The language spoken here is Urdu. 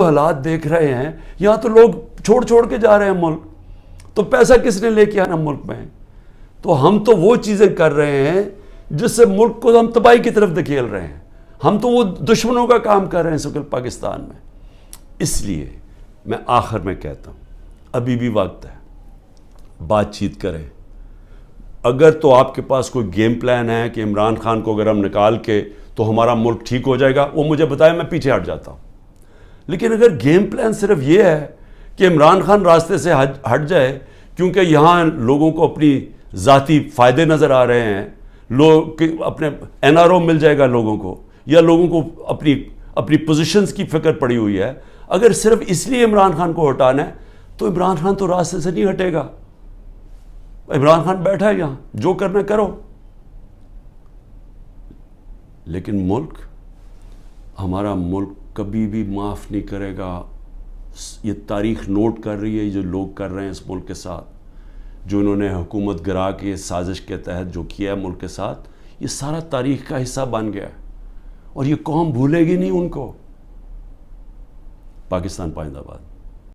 حالات دیکھ رہے ہیں، یہاں تو لوگ چھوڑ کے جا رہے ہیں ملک، تو پیسہ کس نے لے کے آنا ملک میں؟ تو ہم تو وہ چیزیں کر رہے ہیں جس سے ملک کو ہم تباہی کی طرف دھکیل رہے ہیں، ہم تو وہ دشمنوں کا کام کر رہے ہیں اس وقت پاکستان میں۔ اس لیے میں آخر میں کہتا ہوں ابھی بھی وقت ہے، بات چیت کریں۔ اگر تو آپ کے پاس کوئی گیم پلان ہے کہ عمران خان کو اگر ہم نکال کے تو ہمارا ملک ٹھیک ہو جائے گا، وہ مجھے بتائیں، میں پیچھے ہٹ جاتا ہوں۔ لیکن اگر گیم پلان صرف یہ ہے کہ عمران خان راستے سے ہٹ جائے کیونکہ یہاں لوگوں کو اپنی ذاتی فائدے نظر آ رہے ہیں، لوگ اپنے NRO مل جائے گا لوگوں کو، یا لوگوں کو اپنی پوزیشنز کی فکر پڑی ہوئی ہے، اگر صرف اس لیے عمران خان کو ہٹانا ہے تو عمران خان تو راستے سے نہیں ہٹے گا۔ عمران خان بیٹھا ہے یہاں، جو کرنا کرو۔ لیکن ملک، ہمارا ملک کبھی بھی معاف نہیں کرے گا۔ یہ تاریخ نوٹ کر رہی ہے جو لوگ کر رہے ہیں اس ملک کے ساتھ، جو انہوں نے حکومت گرا کے سازش کے تحت جو کیا ہے ملک کے ساتھ، یہ سارا تاریخ کا حصہ بن گیا ہے اور یہ قوم بھولے گی نہیں ان کو۔ پاکستان پائندہ باد۔